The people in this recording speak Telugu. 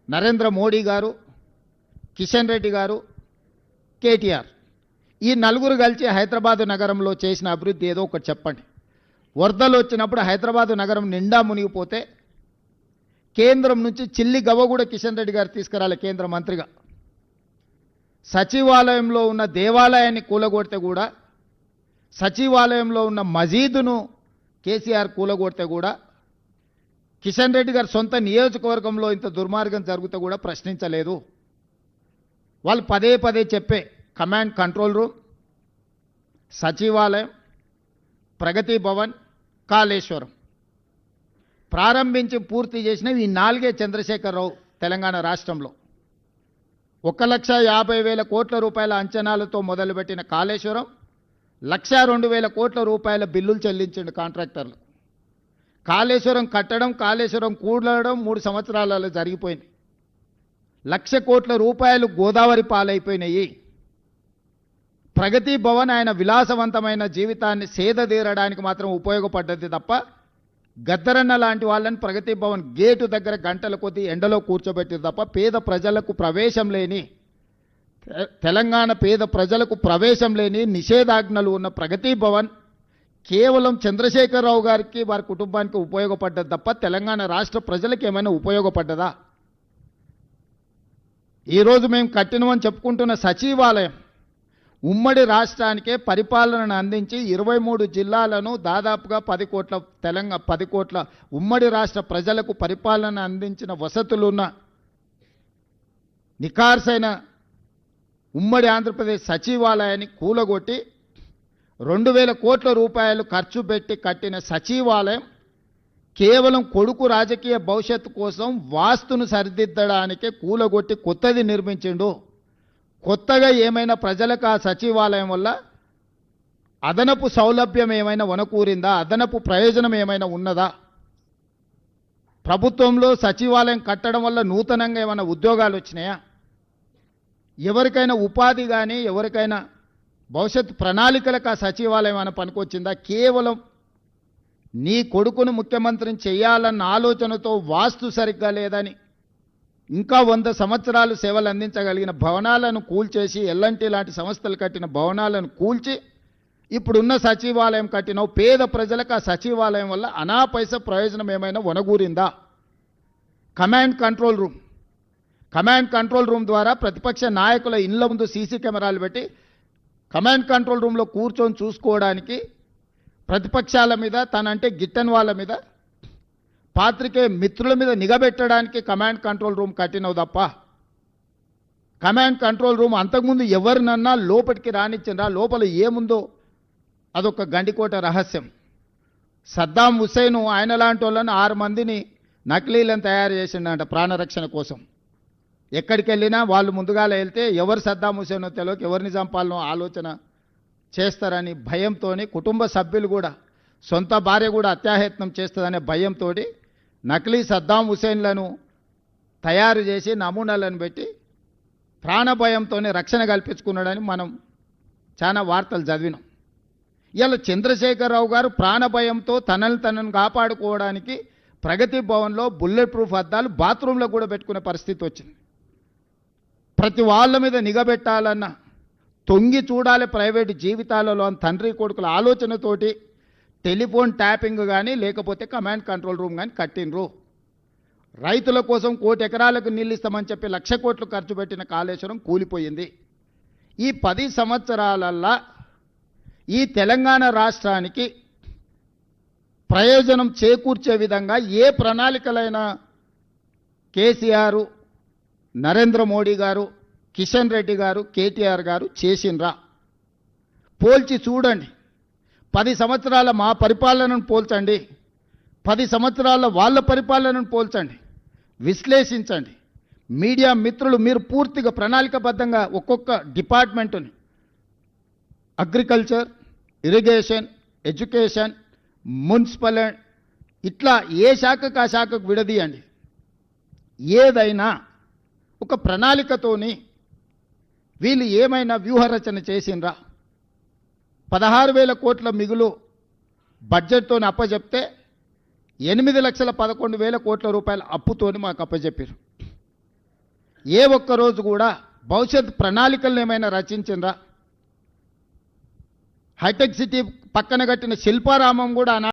నరేంద్ర మోడీ గారు, కిషన్ రెడ్డి గారు, కేటీఆర్ ఈ నలుగురు కలిసి హైదరాబాదు నగరంలో చేసిన అభివృద్ధి ఏదో ఒకటి చెప్పండి. వరదలు వచ్చినప్పుడు హైదరాబాదు నగరం నిండా మునిగిపోతే కేంద్రం నుంచి చిల్లి గవ్వ కూడా కిషన్ రెడ్డి గారు తీసుకురాలి కేంద్ర మంత్రిగా. సచివాలయంలో ఉన్న దేవాలయాన్ని కూలగొడితే కూడా, సచివాలయంలో ఉన్న మసీదును కేసీఆర్ కూలగొడితే కూడా, కిషన్ రెడ్డి గారు సొంత నియోజకవర్గంలో ఇంత దుర్మార్గం జరిగితే కూడా ప్రశ్నించలేదు. వాళ్ళు పదే పదే చెప్పే కమాండ్ కంట్రోల్ రూమ్, సచివాలయం, ప్రగతి భవన్, కాళేశ్వరం ప్రారంభించి పూర్తి చేసినవి ఈ 4 చంద్రశేఖరరావు తెలంగాణ రాష్ట్రంలో. 1,50,000 కోట్ల రూపాయల అంచనాలతో మొదలుపెట్టిన కాళేశ్వరం 1,02,000 కోట్ల రూపాయల బిల్లులు చెల్లించిండు కాంట్రాక్టర్లు. కాళేశ్వరం కట్టడం, కాళేశ్వరం కూడడం 3 సంవత్సరాలలో జరిగిపోయింది. 1,00,000 కోట్ల రూపాయలు గోదావరి పాలైపోయినాయి. ప్రగతి భవన్ ఆయన విలాసవంతమైన జీవితాన్ని సేదతీరడానికి మాత్రం ఉపయోగపడ్డది తప్ప, గద్దరన్న లాంటి వాళ్ళని ప్రగతి భవన్ గేటు దగ్గర గంటల కొద్దీ ఎండలో కూర్చోబెట్టింది తప్ప, పేద ప్రజలకు ప్రవేశం లేని, తెలంగాణ పేద ప్రజలకు ప్రవేశం లేని నిషేధాజ్ఞలు ఉన్న ప్రగతి భవన్ కేవలం చంద్రశేఖరరావు గారికి, వారి కుటుంబానికి ఉపయోగపడ్డది తప్ప తెలంగాణ రాష్ట్ర ప్రజలకు ఏమైనా ఉపయోగపడ్డదా? ఈరోజు మేము కట్టినమని చెప్పుకుంటున్న సచివాలయం ఉమ్మడి రాష్ట్రానికే పరిపాలనను అందించి 23 జిల్లాలను దాదాపుగా 10 కోట్ల ఉమ్మడి రాష్ట్ర ప్రజలకు పరిపాలన అందించిన వసతులున్న నిఖార్సైన ఉమ్మడి ఆంధ్రప్రదేశ్ సచివాలయాన్ని కూలగొట్టి 2,000 కోట్ల రూపాయలు ఖర్చు పెట్టి కట్టిన సచివాలయం కేవలం కొడుకు రాజకీయ భవిష్యత్తు కోసం వాస్తును సరిదిద్దడానికే కూలగొట్టి కొత్తది నిర్మించిండు. కొత్తగా ఏమైనా ప్రజలకు ఆ సచివాలయం వల్ల అదనపు సౌలభ్యం ఏమైనా వనకూరిందా? అదనపు ప్రయోజనం ఏమైనా ఉన్నదా? ప్రభుత్వంలో సచివాలయం కట్టడం వల్ల నూతనంగా ఏమైనా ఉద్యోగాలు వచ్చినాయా? ఎవరికైనా ఉపాధి కానీ, ఎవరికైనా భవిష్యత్ ప్రణాళికలకు ఆ సచివాలయం ఏమైనా పనికొచ్చిందా? కేవలం నీ కొడుకును ముఖ్యమంత్రిని చేయాలన్న ఆలోచనతో వాస్తు సరిగ్గా లేదని ఇంకా 100 సంవత్సరాలు సేవలు అందించగలిగిన భవనాలను కూల్చేసి, ఎల్ఎన్టీ లాంటి సంస్థలు కట్టిన భవనాలను కూల్చి ఇప్పుడున్న సచివాలయం కట్టిన పేద ప్రజలకు ఆ సచివాలయం వల్ల అనాపైస ప్రయోజనం ఏమైనా వనగూరిందా? కమాండ్ కంట్రోల్ రూమ్ ద్వారా ప్రతిపక్ష నాయకుల ఇళ్ల ముందు సీసీ కెమెరాలు పెట్టి కమాండ్ కంట్రోల్ రూమ్లో కూర్చొని చూసుకోవడానికి, ప్రతిపక్షాల మీద, తనంటే గిట్టని వాళ్ళ మీద, పాత్రికేయ మిత్రుల మీద నిఘబెట్టడానికి కమాండ్ కంట్రోల్ రూమ్ కట్టినవు తప్ప, కమాండ్ కంట్రోల్ రూమ్ అంతకుముందు ఎవరినన్నా లోపలికి రానిచ్చిండ్రా? లోపల ఏముందో అదొక గండికోట రహస్యం. సద్దాం హుస్సేన్ ఆయన లాంటి వాళ్ళని 6 మందిని నకిలీలను తయారు చేసిండంట ప్రాణరక్షణ కోసం. ఎక్కడికి వెళ్ళినా వాళ్ళు ముందుగా వెళ్తే ఎవరు సద్దాం హుస్సేనో తెలియక ఎవరిని చంపాలనో ఆలోచన చేస్తారని భయంతో, కుటుంబ సభ్యులు కూడా, సొంత భార్య కూడా అత్యాయత్నం చేస్తుందనే భయంతో నకిలీ సద్దాం హుస్సేన్లను తయారు చేసి నమూనాలను పెట్టి ప్రాణభయంతోనే రక్షణ కల్పించుకున్నాడని మనం చాలా వార్తలు చదివినాం. ఇలా చంద్రశేఖరరావు గారు ప్రాణభయంతో తనను కాపాడుకోవడానికి ప్రగతి భవన్లో బుల్లెట్ ప్రూఫ్ అద్దాలు బాత్రూంలో కూడా పెట్టుకునే పరిస్థితి వచ్చింది. ప్రతి వాళ్ళ మీద నిఘబెట్టాలన్న, తొంగి చూడాలి ప్రైవేటు జీవితాలలో అని తండ్రి కొడుకుల ఆలోచనతోటి టెలిఫోన్ ట్యాపింగ్ కానీ, లేకపోతే కమాండ్ కంట్రోల్ రూమ్ కానీ కట్టినరు. రైతుల కోసం 1 కోటి ఎకరాలకు నీళ్ళు ఇస్తామని చెప్పి 1,00,000 కోట్లు ఖర్చు పెట్టిన కాళేశ్వరం కూలిపోయింది. ఈ 10 సంవత్సరాలల్లా ఈ తెలంగాణ రాష్ట్రానికి ప్రయోజనం చేకూర్చే విధంగా ఏ ప్రణాళికలైనా కేసీఆర్, నరేంద్ర మోడీ గారు, కిషన్ రెడ్డి గారు, కేటీఆర్ గారు చేసిండ్రా? పోల్చి చూడండి. 10 సంవత్సరాల మా పరిపాలనను పోల్చండి, 10 సంవత్సరాల వాళ్ళ పరిపాలనను పోల్చండి, విశ్లేషించండి. మీడియా మిత్రులు మీరు పూర్తిగా ప్రణాళికబద్ధంగా ఒక్కొక్క డిపార్ట్మెంటుని, అగ్రికల్చర్, ఇరిగేషన్, ఎడ్యుకేషన్, మున్సిపల్, ఇట్లా ఏ శాఖకు ఆ శాఖకు విడదీయండి. ఏదైనా ఒక ప్రణాళికతోని వీళ్ళు ఏమైనా వ్యూహరచన చేసిండ్రా? 16,000 కోట్ల మిగులు బడ్జెట్తో అప్పచెప్తే 8,11,000 కోట్ల రూపాయల అప్పుతోని మాకు అప్పచెప్పారు. ఏ ఒక్క రోజు కూడా భవిష్యత్ ప్రణాళికలను ఏమైనా రచించిండ్రా? హైటెక్ సిటీ పక్కన కట్టిన శిల్పారామం కూడా